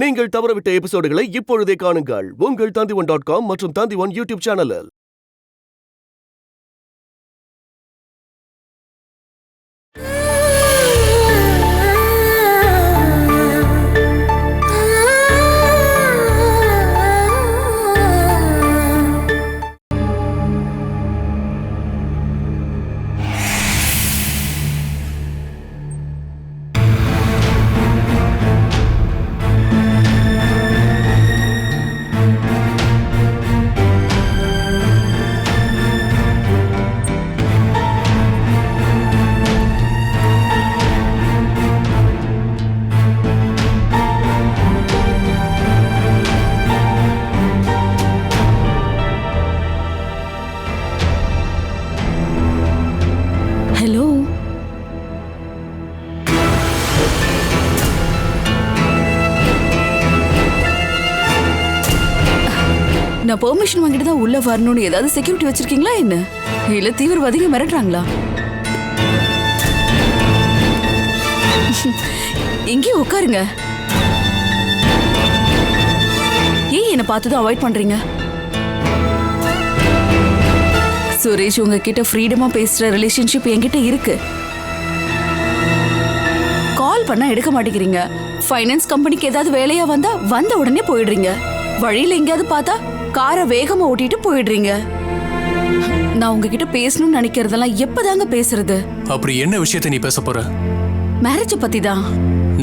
நீங்கள் தவறவிட்ட எபிசோடுகளை இப்பொழுதே காணுங்கள் உங்கள் Tandivan.com மற்றும் Tandivan யூடியூப் சேனலில். ஹலோ, நான் பெர்மிஷன் வாங்கிட்டு தான் உள்ள வரணும்னு ஏதாவது செக்யூரிட்டி வச்சிருக்கீங்களா என்ன? இல்ல தீவிரவாதிங்க மிரட்டுறாங்களா? இங்கே உட்காருங்க. ஏன் என்ன பார்த்ததும் அவாய்ட் பண்றீங்க? சுரேஷ் உங்ககிட்ட ஃப்ரீடமா பேசுற ரிலேஷன்ஷிப் என்கிட்ட இருக்கு. கால் பண்ணா எடுக்க மாட்டேங்கிறீங்க. ஃபைனான்ஸ் கம்பெனிக்கு ஏதாவது வேலையா வந்த உடனே போயிடுறீங்க. வழியில எங்கேயாவது பார்த்தா காரை வேகமா ஓட்டிட்டு போயிடுறீங்க. நான் உங்ககிட்ட பேசணும்னு நினைக்கிறதெல்லாம் எப்பதாங்க பேசுறது? அப்படி என்ன விஷயத்தை நீ பேச போற? மேரேஜ் பத்தி தான்.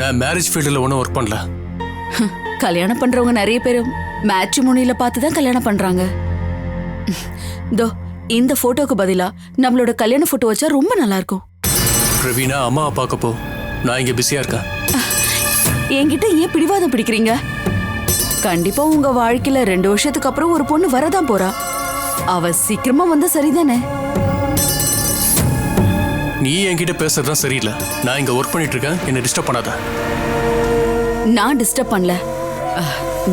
நான் மேரேஜ் ஃபீல்டில் ஒன்றும் ஒர்க் பண்ணல. கல்யாணம் பண்றவங்க நிறைய பேர் மேட்ரிமோனியில பார்த்து தான் கல்யாணம் பண்றாங்க. தோ இந்த போட்டோக்கு பதிலா நம்மளோட கல்யாண போட்டோ வச்சா ரொம்ப நல்லா இருக்கும். பிரவீனா அம்மா பார்க்க போ, நான் இங்க பிஸியா இருக்கேன். என்கிட்ட ஏன் பிடிவாதம் பிடிக்கிறீங்க? கண்டிப்பா உங்க வாழ்க்கையில 2 வருஷத்துக்கு அப்புறம் ஒரு பொண்ணு வரதான் போறா. அவ சீக்கிரமா வந்தா சரிதானே? நீ என்கிட்ட பேசுறதுதான் சரியில்லை. நான் இங்க ஒர்க் பண்ணிட்டு இருக்கேன், என்ன டிஸ்டர்ப் பண்ணாத. நான் டிஸ்டர்ப் பண்ணல.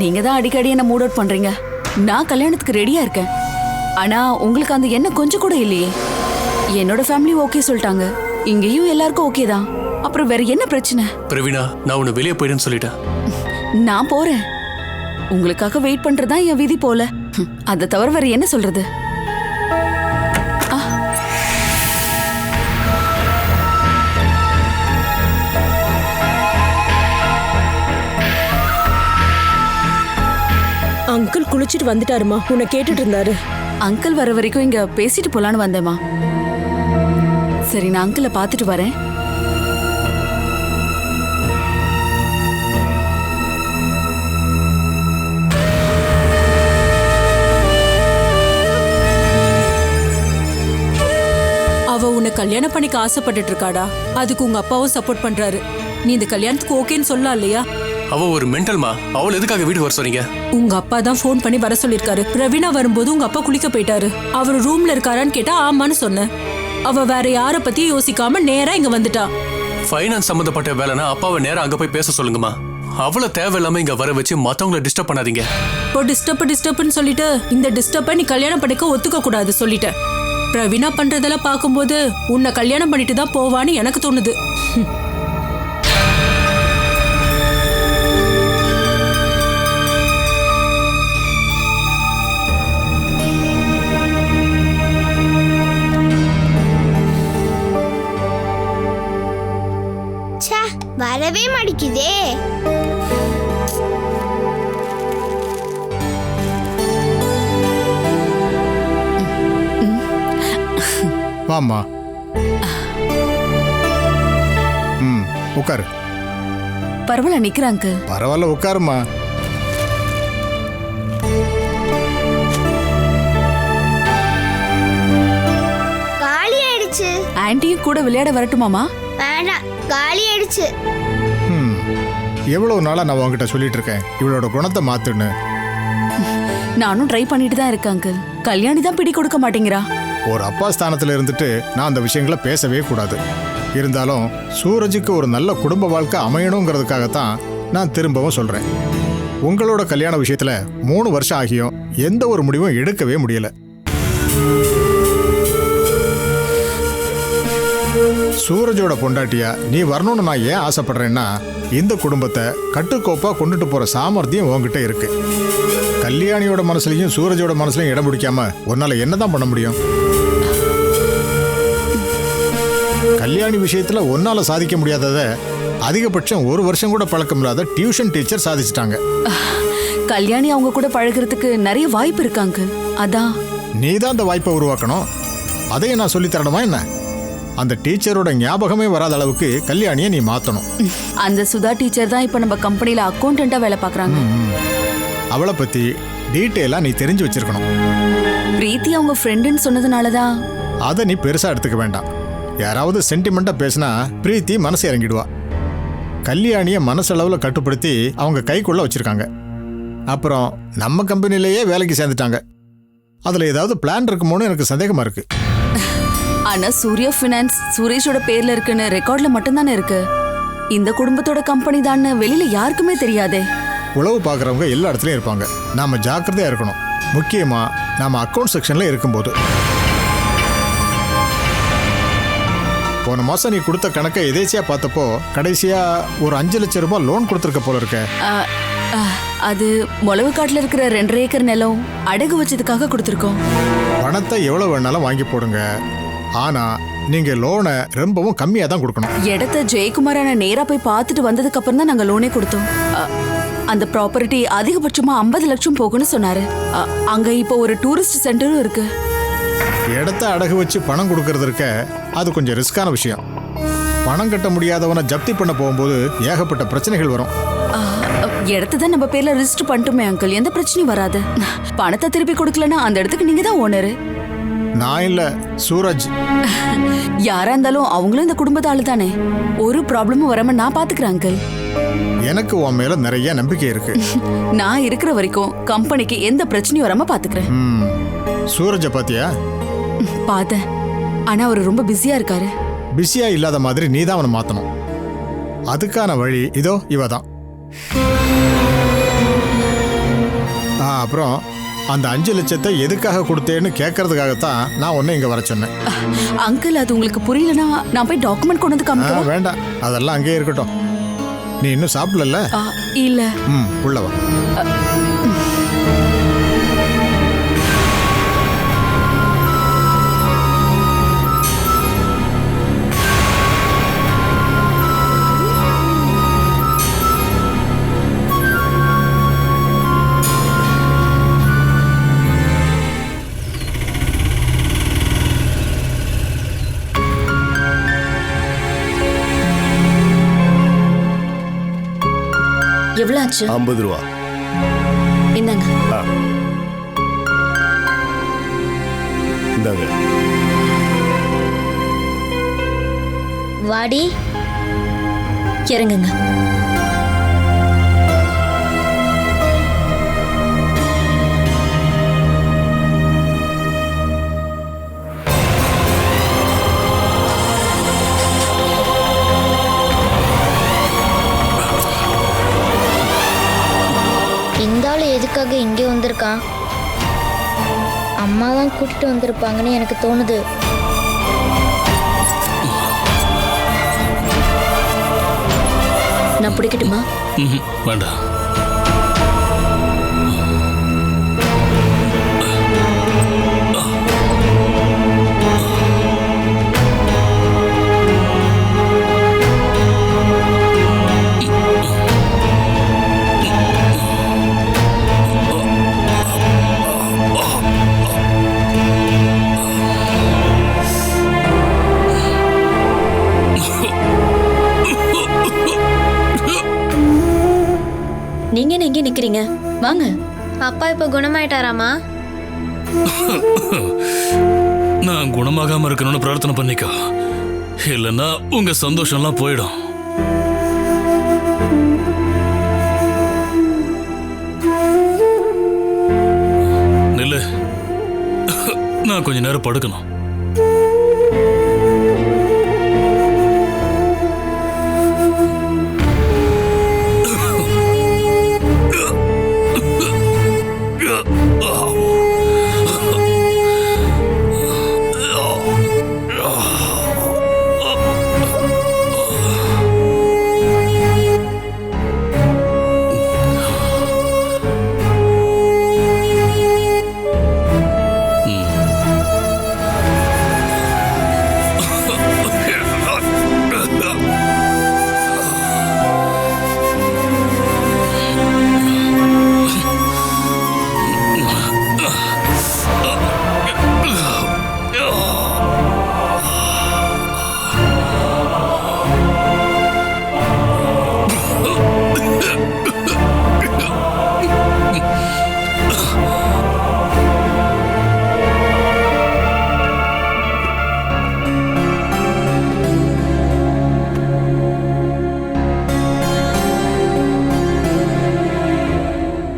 நீங்க தான் அடிக்கடி என்ன மூட் அவுட் பண்றீங்க. நான் கல்யாணத்துக்கு ரெடியா இருக்கேன். ஆனா உங்களுக்கு அந்த எண்ணம் கொஞ்சம் கூட இல்லையே. என்னோட ஃபேமிலி ஓகே சொல்லிட்டாங்க, இங்கேயும் எல்லாருக்கும் ஓகே தான். அப்புறம் வேற என்ன பிரச்சனை? பிரவீனா, நான் உன்னை வெளியே போயிடுன்னு சொல்லிட்டேன். நான் போறேன். உங்களுக்காக வெயிட் பண்றதா என் விதி போல. அதை தவிர வேற என்ன சொல்றது? அங்கிள் குளிச்சிட்டு வந்துட்டாருமா, உன்னை கேட்டுட்டு இருந்தாரு. அங்கிள் வர வரைக்கும் இங்க பேசிட்டு போலான்னு வந்தேமா. சரி, நான் அங்கிளை பார்த்துட்டு வரேன். அவ உன்னை கல்யாணம் பண்ணிக்க ஆசைப்பட்டுட்டு இருக்காடா. அதுக்கு உங்க அப்பாவும் சப்போர்ட் பண்றாரு. நீ இந்த கல்யாணத்துக்கு ஓகேன்னு சொல்லலாம் இல்லையா? அவ ஒரு மென்டல்மா, அவள் எதுக்காக வீட்டுக்கு வர சொல்றீங்க? உங்க அப்பா தான் ஃபோன் பண்ணி வர சொல்லிருக்காரு. பிரவீனா வரும்போது உங்க அப்பா குளிக்க போயிட்டாரு. அவர் ரூம்ல இருக்காரான்னு கேட்டா ஆமான்னு சொன்னேன். அவ வேற யார பத்தியும் யோசிக்காம நேரா இங்க வந்துட்டா. ஃபைனான்ஸ் சம்பந்தப்பட்ட வேலைனா அப்பாவை நேரா அங்க போய் பேச சொல்லுங்கம்மா. அவளை தேவையில்லாம இங்க வர வச்சு மத்தவங்களை டிஸ்டர்ப் பண்ணாதீங்க. இப்போ டிஸ்டர்ப்னு சொல்லிட்டு இந்த டிஸ்டர்பை நீ கல்யாணம் பண்ணிக்க ஒத்துக்க கூடாது சொல்லிட்டேன். பிரவீனா பண்றதெல்லாம் பார்க்கும்போது உன்னை கல்யாணம் பண்ணிட்டு தான் போவான்னு எனக்கு தோணுது. வரவே மாட்டேங்குதே. வாம்மா. உட்காரு. பரவாயில்ல, நிக்கிறாங்க. பரவாயில்ல, உட்காருமா. காலி ஆயிடுச்சு. ஆன்ட்டியும் கூட விளையாட வரட்டுமாமா? வேண்டாம், காலி ஆயிடுச்சு. எவ்வளவு நாளா நான் உங்ககிட்ட சொல்லிட்டு இருக்கேன் இவளோட குணத்தை மாத்துன்னு. நானும் ட்ரை பண்ணிட்டு தான் இருக்கேன் அங்கிள். கல்யாணி தான் பிடி கொடுக்க மாட்டேங்கிறா. ஒரு அப்பா ஸ்தானத்துல இருந்துட்டு நான் அந்த விஷயங்களை பேசவே கூடாது. இருந்தாலும் சூரஜுக்கு ஒரு நல்ல குடும்ப வாழ்க்கை அமையணுங்கிறதுக்காகத்தான் நான் திரும்பவும் சொல்றேன். உங்களோட கல்யாண விஷயத்துல 3 வருஷம் ஆகியும் எந்த ஒரு முடிவும் எடுக்கவே முடியல. சூரஜோட பொண்டாட்டியா நீ வரணும்னு நான் ஏன் ஆசைப்படுறேன்னா இந்த குடும்பத்தை கட்டுக்கோப்பா கொண்டுட்டு போற சாமர்த்தியம் உன்கிட்ட இருக்கு. கல்யாணியோட மனசுலயும் சூரஜோட மனசுலயும் இடம் பிடிக்காம உன்னால என்னதான் பண்ண முடியும்? கல்யாணி விஷயத்துல உன்னால சாதிக்க முடியாதத அதிகபட்சம் 1 வருஷம் கூட பழக்கம் இல்லாத டியூஷன் டீச்சர் சாதிச்சிட்டாங்க. கல்யாணி அவங்க கூட பழகுறதுக்கு நிறைய வாய்ப்பு இருக்காங்க. அதான் நீ தான் அந்த வாய்ப்பை உருவாக்கணும். அதையும் நான் சொல்லி தரணுமா என்ன? அந்த டீச்சரோட ஞாபகமே வராத அளவுக்கு கல்யாணியை நீ மாத்தணும். அந்த சுதா டீச்சர் தான் இப்ப நம்ம கம்பெனில அக்கௌண்டண்டா வேலை பார்க்கறாங்க. அவளை பத்தி டீட்டெயிலா நீ தெரிஞ்சு வச்சிருக்கணும். பிரீத்தி அவங்க ஃப்ரெண்டுன்னு சொன்னதுனாலதான். அதை நீ பெருசா எடுத்துக்க வேண்டாம். யாராவது சென்டிமெண்டா பேசினா பிரீத்தி மனசு இறங்கிடுவா. கல்யாணியை மனசளவில் கட்டுப்படுத்தி அவங்க கைக்குள்ள வச்சிருக்காங்க. அப்புறம் நம்ம கம்பெனிலேயே வேலைக்கு சேர்ந்துட்டாங்க. அதுல ஏதாவது பிளான் இருக்குமோன்னு எனக்கு சந்தேகமா இருக்கு. ஆனா சூர்யா ஃபினான்ஸ் சுரேஷோட பேர்ல இருக்குன்னு ரெக்கார்ட்ல மட்டும்தானே இருக்கு. இந்த குடும்பத்தோட கம்பெனி தான்னு வெளியில யாருக்குமே தெரியாதே. உளவு பார்க்குறவங்க எல்லா இடத்துலையும் இருப்பாங்க. நாம ஜாக்கிரதையா இருக்கணும். முக்கியமா நாம அக்கௌண்ட் செக்ஷன்ல இருக்கும்போது. போன மாசம் நீ கொடுத்த கணக்கை எதேச்சியா பார்த்தப்போ கடைசியா ஒரு 5 லட்சம் ரூபாய் லோன் கொடுத்துருக்க போல இருக்க. அது மொளவுக்காட்டுல இருக்கிற 2 ஏக்கர் நிலம் அடகு வச்சதுக்காக கொடுத்துருக்கோம். பணத்தை எவ்வளவு வேணாலும் வாங்கி போடுங்க. ஆனா நீங்க லோனை ரொம்பவும் கம்மியா தான் கொடுக்கணும். இடத்த ஜெயக்குமாரான நேரா போய் பார்த்துட்டு வந்ததுக்கு அப்புறம் தான் நாங்க லோனே கொடுத்தோம். அந்த ப்ராப்பர்ட்டி அதிகபட்சமா 50 லட்சம் போகும்னு சொன்னாரு. அங்க இப்போ ஒரு டூரிஸ்ட் சென்டரும் இருக்கு. இடத்த அடகு வச்சு பணம் கொடுக்கறது இருக்க அது கொஞ்சம் ரிஸ்கான விஷயம். பணம் கட்ட முடியாதவனை ஜப்தி பண்ண போகும்போது ஏகப்பட்ட பிரச்சனைகள் வரும். இடத்த தான் நம்ம பேர்ல ரிஜிஸ்டர் பண்ணிட்டோமே அங்கிள், எந்த பிரச்சனையும் வராது. பணத்தை திருப்பி கொடுக்கலன்னா அந்த இடத்துக்கு நீங்க தான் ஓனரு. நான் இல்ல, சூரஜ். யாரா இருந்தாலும் அவங்களும் இந்த குடும்பத்து ஆளு தானே. ஒரு ப்ராப்ளமும் வராம நான் பாத்துக்கிறேன் அங்கிள். எனக்கு உன் மேல நிறைய நம்பிக்கை இருக்கு. நான் இருக்கிற வரைக்கும் கம்பெனிக்கு எந்த பிரச்சனையும் வராம பாத்துக்கிறேன். சூரஜை பாத்தியா? பார்த்தேன். ஆனா அவர் ரொம்ப பிஸியா இருக்காரு. பிஸியா இல்லாத மாதிரி நீ தான் அவனை மாத்தணும். அதுக்கான வழி இதோ இவதான். அப்புறம் அந்த 5 லட்சத்தை எதுக்காக கொடுத்தேன்னு கேட்கறதுக்காகத்தான் நான் உன்னை இங்க வர சொன்னேன். அங்கிள் அது உங்களுக்கு புரியலனா நான் போய் டாக்குமெண்ட் கொண்டு வந்து காமிக்கவா? வேண்டாம், அதெல்லாம் அங்கேயே இருக்கட்டும். நீ இன்னும் சாப்பிடல? இல்ல. உள்ள வா. எவ்வளவு ஆச்சு? 50 ரூபா. இந்தாங்க. இந்தாங்க. வாடி, இறங்குங்க. எதுக்காக இங்கே வந்திருக்கான்? அம்மா தான் கூட்டிட்டு வந்திருப்பாங்கன்னு எனக்கு தோணுது. நான் பிடிக்கட்டுமா? வேண்டாம். நீங்க என்ன எங்கே நிக்கிறீங்க? வாங்க. அப்பா இப்ப குணமாயிட்டாராமா? நான் குணமாகாம இருக்கணும்னு பிரார்த்தனை பண்ணிக்கோ, இல்லைன்னா உங்க சந்தோஷம்லாம் போயிடும். நில்லு, நான் கொஞ்ச நேரம் படுக்கணும்.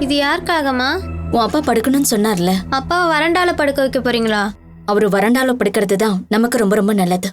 இது யாருக்காகம்மா? உன் அப்பா படுக்கணும்னு சொன்னார்ல, அப்பாவை வறண்டால படுக்க வைக்க போறீங்களா? அவரு வறண்டால படுக்கிறது தான் நமக்கு ரொம்ப ரொம்ப நல்லது.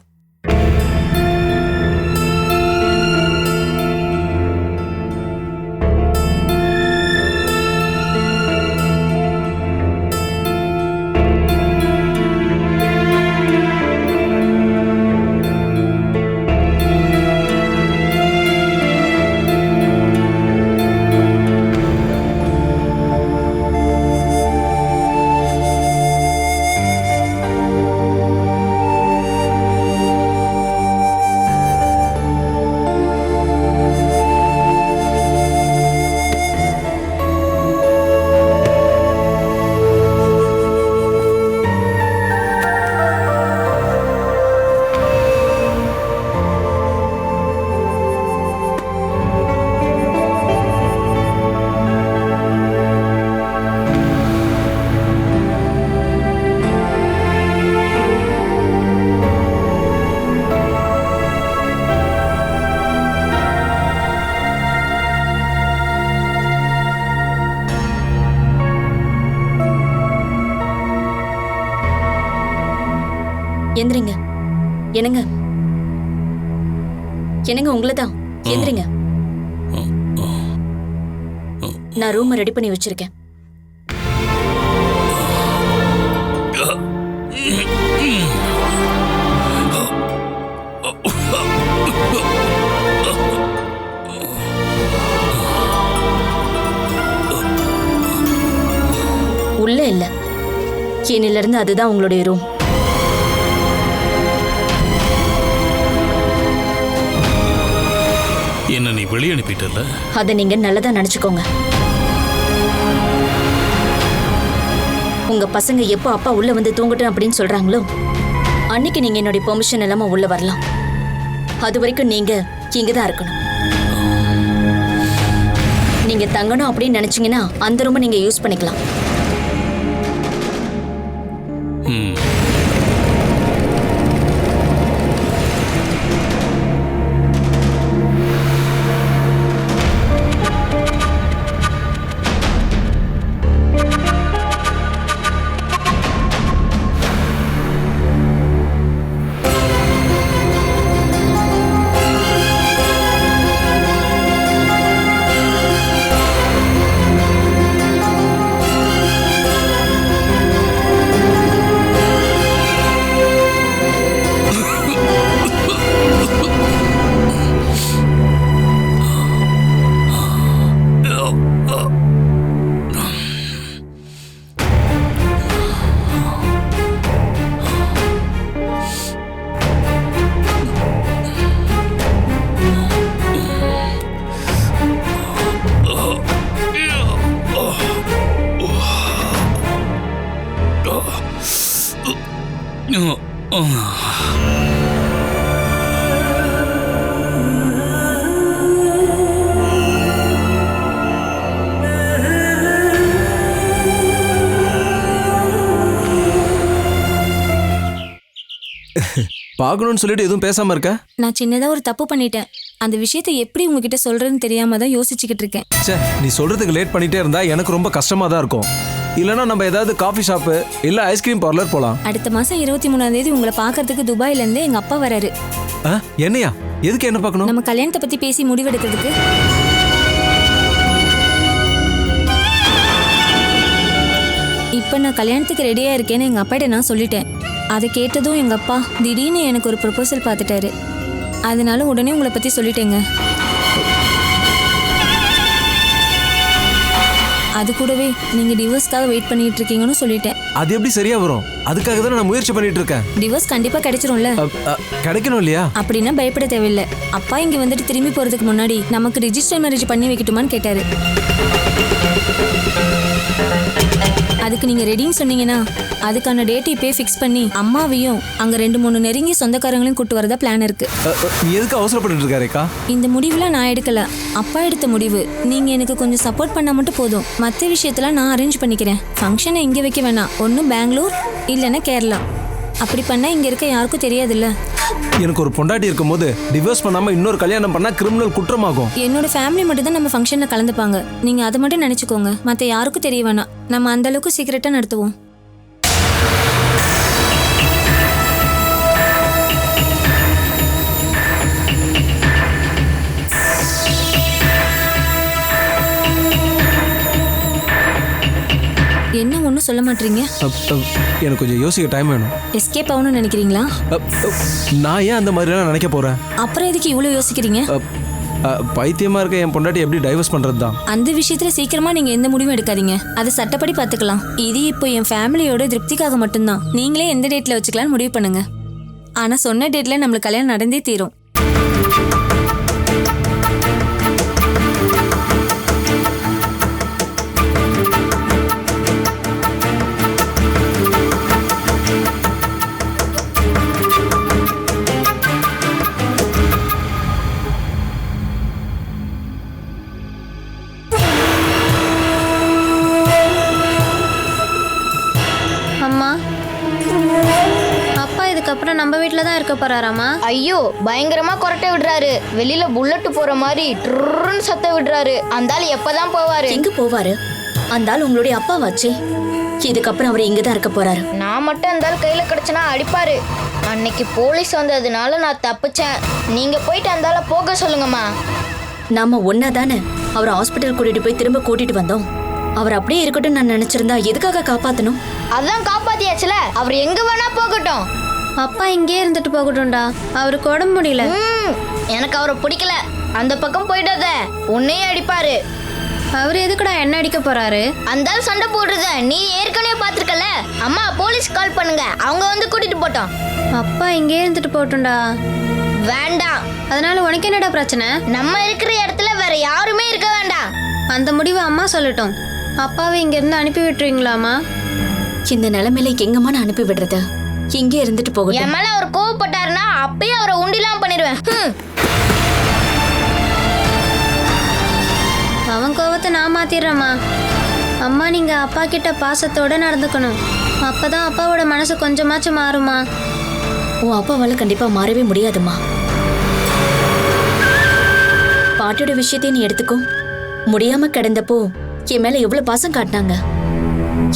எந்திரிங்க. என்னங்க என்னங்க உங்களதான். எந்திரிங்க. நான் ரூம் ரெடி பண்ணி வச்சிருக்கேன். உள்ள இல்ல, இன்னில இருந்து அதுதான் உங்களுடைய ரூம். என்ன நீ வெளியே அனுப்பிட்டல? அதை நீங்க நல்லதா நினைச்சுக்கோங்க. உங்க பசங்க எப்போ அப்பா உள்ள வந்து தூங்கட்டும் அப்படின்னு சொல்றாங்களோ அன்னைக்கு நீங்க என்னுடைய பெர்மிஷன் இல்லாம உள்ள வரலாம். அது வரைக்கும் நீங்க இங்கதான் இருக்கணும். நீங்க தங்கணும் அப்படின்னு நினைச்சீங்கன்னா அந்த ரூமை நீங்க யூஸ் பண்ணிக்கலாம். பார்க்கணும்னு சொல்லிட்டு எதுவும் பேசாம இருக்க? நான் சின்னதா ஒரு தப்பு பண்ணிட்டேன். அந்த விஷயத்தை எப்படி உங்ககிட்ட சொல்றதுன்னு தெரியாம தான் யோசிச்சுக்கிட்டு இருக்கேன். சே, நீ சொல்றதுக்கு லேட் பண்ணிட்டே இருந்தா எனக்கு ரொம்ப கஷ்டமா தான் இருக்கும். இல்லனா நம்ம ஏதாவது காஃபி ஷாப்பு இல்ல ஐஸ்கிரீம் பார்லர் போலாம். அடுத்த மாசம் 23ஆம் தேதி உங்களை பார்க்கறதுக்கு துபாயில இருந்து எங்க அப்பா வராரு. என்னையா? எதுக்கு என்ன பார்க்கணும்? நம்ம கல்யாணத்தை பத்தி பேசி முடிவெடுக்கிறதுக்கு. இப்ப நான் கல்யாணத்துக்கு ரெடியா இருக்கேன்னு எங்க அப்பாட்ட நான் சொல்லிட்டேன். அதை கேட்டதும் எங்க அப்பா திடீர்னு எனக்கு ஒரு ப்ரொபோசல் பார்த்துட்டாரு. அதனால உடனே உங்களை பத்தி சொல்லிட்டேங்க. அது கூடவே நீங்க டிவோர்ஸ்க்காக வெயிட் பண்ணிட்டு இருக்கீங்கன்னு சொல்லிட்டேன். அது எப்படி சரியா வரும்? அதுக்காக தான் நான் முயற்சி பண்ணிட்டு இருக்கேன். டிவோர்ஸ் கண்டிப்பா கிடைச்சிரும்ல? கிடைக்கணும் இல்லையா? அப்படின்னா பயப்பட தேவையில்லை. அப்பா இங்க வந்துட்டு திரும்பி போறதுக்கு முன்னாடி நமக்கு ரிஜிஸ்டர் மேரேஜ் பண்ணி வைக்கட்டுமான்னு கேட்டாரு. அதுக்கு நீங்க ரெடின்னு சொன்னீங்கன்னா அதுக்கான டேட் இப்பே ஃபிக்ஸ் பண்ணி அம்மாவையும் அங்க 2-3 நெருங்கிய சொந்தக்காரங்களையும் கூட்டு வரதா பிளான் இருக்கு. நீ எதுக்கு அவசரப்பட்டு இருக்காரேக்கா? இந்த முடிவுல நான் எடுக்கல, அப்பா எடுத்த முடிவு. நீங்க எனக்கு கொஞ்சம் சப்போர்ட் பண்ணா மட்டும் போதும். மற்ற விஷயத்துல நான் அரேஞ்ச் பண்ணிக்கிறேன். ஃபங்க்ஷனை இங்க வைக்க வேணாம். ஒன்னும் பெங்களூர் இல்லைன்னா கேரளா. அப்படி பண்ணா இங்க இருக்க யாருக்கும் தெரியாதுல்ல. எனக்கு ஒரு பொண்டாட்டி இருக்கும்போது டிவோர்ஸ் பண்ணாம இன்னொரு கல்யாணம் பண்ணா கிரிமினல் குற்றமாகும். என்னோட ஃபேமிலி மட்டும் தான் நம்ம ஃபங்க்ஷன்ல கலந்துப்பாங்க. நீங்க அதை மட்டும் நினைச்சுக்கோங்க. மத்த யாருக்கும் தெரிய வேணாம். நம்ம அந்த அளவுக்கு சீக்கிரட்டா நடத்துவோம். என்ன ஒன்றும் சொல்ல மாட்டீங்க? எனக்கு கொஞ்சம் யோசிக்க டைம் வேணும். எஸ்கேப் ஆகணும்னு நினைக்கிறீங்களா? நான் ஏன் அந்த மாதிரிலாம் நினைக்க போறேன்? அப்புறம் எதுக்கு இவ்வளோ யோசிக்கிறீங்க? பைத்தியமா இருக்க என் பொண்டாட்டி எப்படி டைவர்ஸ் பண்றது தான். அந்த விஷயத்துல சீக்கிரமா நீங்க எந்த முடிவும் எடுக்காதீங்க. அது சட்டப்படி பாத்துக்கலாம். இது இப்போ என் ஃபேமிலியோட திருப்திக்காக மட்டும்தான். நீங்களே எந்த டேட்ல வச்சுக்கலாம்னு முடிவு பண்ணுங்க. ஆனா சொன்ன டேட்ல நம்மளுக்கு கல்யாணம் நடந்தே தீரும். இதுக்கப்புறம் நம்ம வீட்டில் தான் இருக்க போறாராமா? ஐயோ, பயங்கரமா கொரட்டை விடுறாரு. வெளியில புல்லட் போற மாதிரி ட்ருன்னு சத்தம் விடுறாரு. அந்த ஆள் எப்பதான் போவாரு? எங்க போவாரு? அந்த ஆள் உங்களுடைய அப்பாவாச்சே. இதுக்கப்புறம் அவர் இங்க தான் இருக்க போறாரு. நான் மட்டும் அந்த ஆள் கையில கிடைச்சனா அடிப்பாரு. அன்னைக்கு போலீஸ் வந்ததுனால நான் தப்பிச்சேன். நீங்க போயிட்டு அந்த ஆளை போக சொல்லுங்கம்மா. நாம ஒன்னா தானே அவரை ஹாஸ்பிட்டல் கூட்டிட்டு போய் திரும்ப கூட்டிட்டு வந்தோம். அவர் அப்படியே இருக்கட்டும் நான் நினைச்சிருந்தா எதுக்காக காப்பாத்தணும்? அதான் காப்பாத்தியாச்சுல. அவர் எங்க வேணா போகட்டும். அப்பா இங்கே இருந்துட்டு போகட்டும்டா. அவருக்கு உடம்பு முடியல. எனக்கு அவரை பிடிக்கல. அந்த பக்கம் போயிடாத, உன்னையே அடிப்பாரு. அவர் எதுக்குடா என்ன அடிக்க போறாரு? அந்த ஆள் சண்டை போடுறத நீ ஏற்கனவே பாத்துருக்கல. அம்மா போலீஸ் கால் பண்ணுங்க, அவங்க வந்து கூட்டிட்டு போட்டோம். அப்பா இங்கே இருந்துட்டு போகட்டும்டா. வேண்டாம். அதனால உனக்கு என்னடா பிரச்சனை? நம்ம இருக்கிற இடத்துல வேற யாருமே இருக்க வேண்டாம். அந்த முடிவை அம்மா சொல்லட்டும். அப்பாவை இங்க இருந்து அனுப்பி விட்டுருவீங்களாமா? இந்த நிலைமையில எங்கம்மா நான் அனுப்பி விடுறது? இங்கே இருந்துட்டு போகட்டும். என் மேல அவர் கோவப்பட்டாருன்னா அப்பயே அவரை உண்டிலாம் பண்ணிடுவேன். அவன் கோவத்தை நான் மாத்திடுறேம்மா. அம்மா நீங்க அப்பா கிட்ட பாசத்தோட நடந்துக்கணும். அப்பதான் அப்பாவோட மனசு கொஞ்சமாச்சும் மாறுமா. உன் அப்பாவால கண்டிப்பா மாறவே முடியாதுமா. பாட்டியோட விஷயத்தை நீ எடுத்துக்கோ. முடியாம கிடந்தப்போ என் மேல எவ்வளவு பாசம் காட்டினாங்க.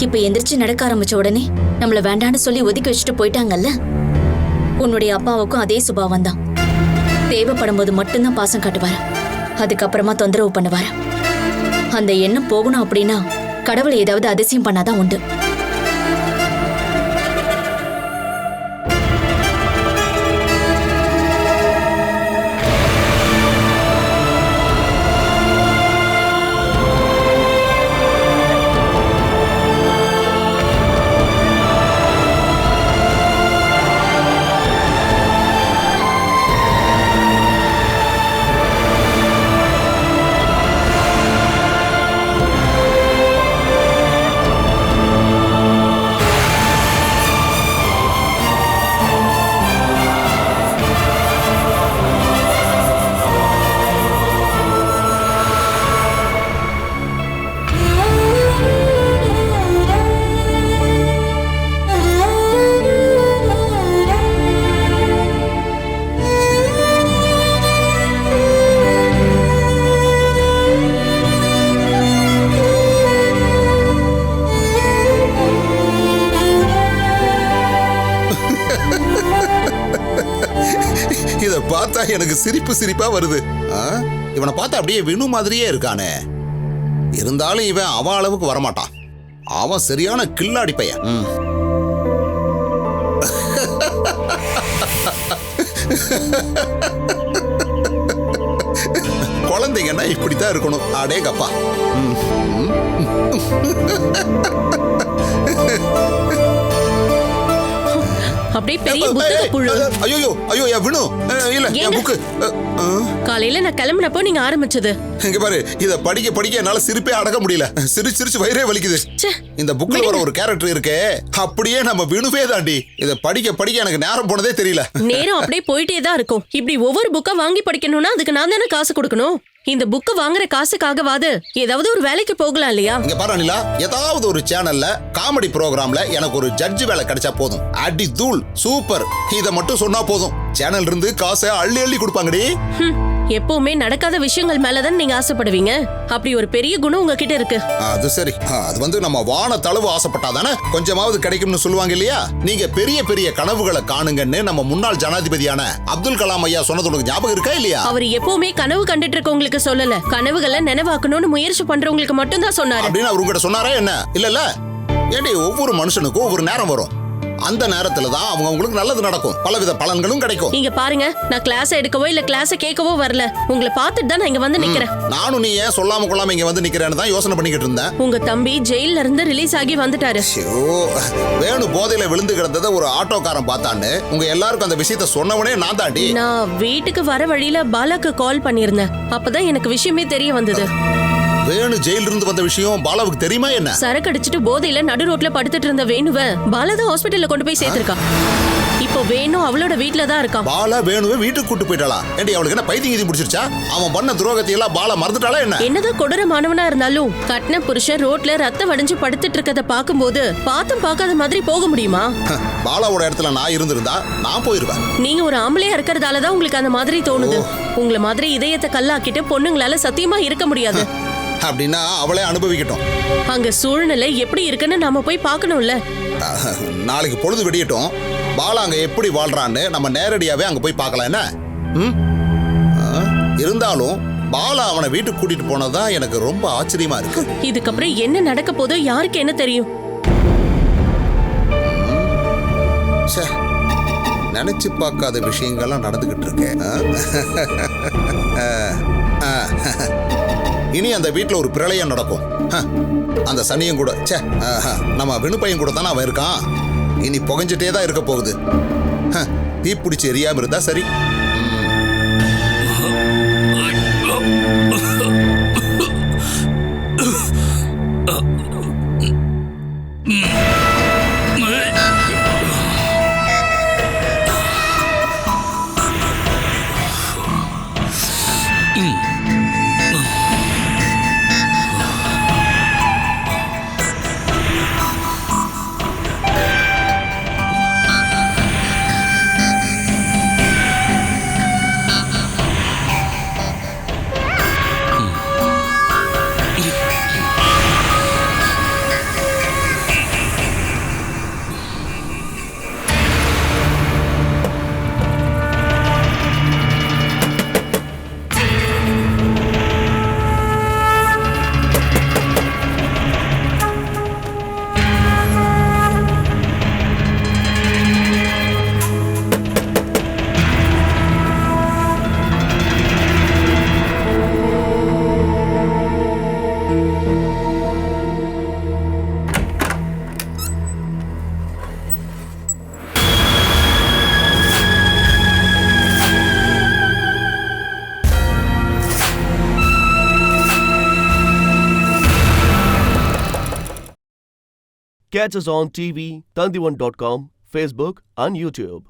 இப்ப எந்திரிச்சு நடக்க ஆரம்பிச்ச உடனே நம்மள வேண்டான்னு சொல்லி ஒதுக்கி வச்சுட்டு போயிட்டாங்கல்ல. உன்னுடைய அப்பாவுக்கும் அதே சுபாவம் தான். தேவைப்படும் போது மட்டும்தான் பாசம் காட்டுவாரு. அதுக்கப்புறமா தொந்தரவு பண்ணுவாரு. அந்த எண்ணம் போகணும் அப்படின்னா கடவுளை ஏதாவது அதிசயம் பண்ணாதான் உண்டு. இத பார்த்தா எனக்கு சிரிப்பா வருது. இவனை பார்த்தா அப்படியே வினு மாதிரியே இருக்கானே. இருந்தாலும் இவன் அவன் அளவுக்கு வரமாட்டான். அவன் சரியான கில்லாடி பையன். குழந்தைங்கன்னா இப்படித்தான் இருக்கணும். அடே கப்பா. அப்படியே பெரிய புத்தக புழு. ஐயோ ஐயோ வினு இல்ல என் புக்கு. காலையில நான் கிளம்பினப்போ நீங்க ஆரம்பிச்சது. இங்க பாரு, இத படிக்க படிக்க என்னால சிரிப்பே அடக்க முடியல. சிரிச்சு வயிறே வலிக்குது. இந்த புக்ல வர ஒரு கேரக்டர் இருக்கே, அப்படியே நம்ம வினுவே தாண்டி. இத படிக்க படிக்க எனக்கு நேரம் போனதே தெரியல. நேரம் அப்படியே போயிட்டே தான் இருக்கும். இப்படி ஒவ்வொரு புக்கா வாங்கி படிக்கணும்னா அதுக்கு நான் தானே காசு கொடுக்கணும். இந்த புக்கு வாங்குற காசுக்காகவாது ஏதாவது ஒரு வேலைக்கு போகலாம் இல்லையா? இங்க பாரு அனிலா, ஏதாவது ஒரு சேனல்ல காமெடி ப்ரோக்ராம்ல எனக்கு ஒரு ஜட்ஜ் வேலை கிடைச்சா போதும். அடி தூள் சூப்பர், இத மட்டும் சொன்னா போதும். சேனல் இருந்து காசை அள்ளி அள்ளி கொடுப்பாங்கடி. எப்பவுமே நடக்காத விஷயங்கள் மேலதான் நீங்க ஆசைப்படுவீங்க. அப்படி ஒரு பெரிய குணம் உங்ககிட்ட இருக்கு. அது சரி, அது நம்ம வான தளவு ஆசைப்பட்டாதானே கொஞ்சமாவது கிடைக்கும்னு சொல்லுவாங்க இல்லையா? நீங்க பெரிய பெரிய கனவுகளை காணுங்கன்னு நம்ம முன்னாள் ஜனாதிபதியான அப்துல் கலாம் ஐயா சொன்னது உங்களுக்கு ஞாபகம் இருக்கா இல்லையா? அவர் எப்பவுமே கனவு கண்டுட்டு இருக்கவங்களுக்கு சொல்லல, கனவுகளை நினைவாக்கணும்னு முயற்சி பண்றவங்களுக்கு மட்டும் தான் சொன்னாரு. அப்படின்னு அவர் உங்ககிட்ட சொன்னாரா என்ன? இல்ல ஏண்டி, ஒவ்வொரு மனுஷனுக்கும் ஒவ்வொரு நேரம் வரும். அந்த நேரத்துல தான் அவங்களுக்கு நல்லது நடக்கும், பலவித பலன்களும் கிடைக்கும். நீங்க பாருங்க, நான் கிளாஸ் எடுக்கவோ இல்ல கிளாஸ் கேட்கவோ வரல, உங்களை பார்த்துட்டு தான் நான் இங்க வந்து நிக்கிறேன். நானும் நீ ஏன் சொல்லாம கொள்ளாம இங்க வந்து நிக்கிறேன்னு தான் யோசனை பண்ணிக்கிட்டு இருந்தேன். உங்க தம்பி ஜெயில இருந்து ரிலீஸ் ஆகி வந்துட்டாரு. வேணு போதையில விழுந்து கிடந்ததை ஒரு ஆட்டோக்காரன் பார்த்தான்னு உங்க எல்லாருக்கும் அந்த விஷயத்த சொன்னவனே நான் தாண்டி. நான் வீட்டுக்கு வர வழியில பாலாக்கு கால் பண்ணிருந்தேன். அப்பதான் எனக்கு விஷயமே தெரிய வந்தது. வேணு ஜெயில இருந்து வந்த விஷயம் பாலாவுக்கு தெரியுமா என்ன? சரக்கு அடிச்சிட்டு போதையில நடு ரோட்ல படுத்துட்டு இருந்த வேணுவ பாலா தான் ஹாஸ்பிடல்ல கொண்டு போய் சேர்த்திருக்கா. இப்போ வேணு அவளோட வீட்ல தான் இருக்கான். பாலா வேணுவை வீட்டுக்கு கூட்டு போயிட்டாளா? ஏண்டி, அவளுக்கு என்ன பைத்தியம் கீதி முடிச்சிருச்சா? அவன் பண்ண துரோகத்தை எல்லாம் பாலா மறந்துட்டாளா என்ன? என்னதான் கொடூரமானவனா இருந்தாலும் கட்ன புருஷன் ரோட்ல ரத்தம் வடிஞ்சு படுத்துட்டு இருக்கத பாக்கும்போது பாத்தும் பார்க்காத மாதிரி போக முடியுமா? பாலாவோட இடத்துல நான் இருந்திருந்தா நான் போயிருவேன். நீங்க ஒரு ஆம்பளையா இருக்கிறதாலதான் உங்களுக்கு அந்த மாதிரி தோணுது. உங்களை மாதிரி இதயத்தை கல்லாக்கிட்டு பொண்ணுங்களால சத்தியமா இருக்க முடியாது. அப்படின்னா அவளே அனுபவிக்கட்டும். அங்க சூழ்நிலை எப்படி இருக்குன்னு நாம போய் பார்க்கணும்ல. நாளைக்கு பொழுது விடியட்டும், பாலா அங்க எப்படி வாழ்றான்னு நம்ம நேரடியாவே அங்க போய் பார்க்கலாம் என்ன? இருந்தாலும் பாலா அவனை வீட்டுக்கு கூட்டிட்டு போனதான் எனக்கு ரொம்ப ஆச்சரியமா இருக்கு. இதுக்கப்புறம் என்ன நடக்க போதோ யாருக்கு என்ன தெரியும்? நினைச்சு பார்க்காத விஷயங்கள்லாம் நடந்துகிட்டு இருக்கு. இனி அந்த வீட்டுல ஒரு பிரளயம் நடக்கும். அந்த சனியும் கூட நம்ம வினுப்பையும் கூட தானே அவன் இருக்கான். இனி புகஞ்சிட்டே தான் இருக்க போகுது. தீப்பிடிச்சு எரியாம இருந்தா சரி. Catch us on TV, Tandivan.com, Facebook and YouTube.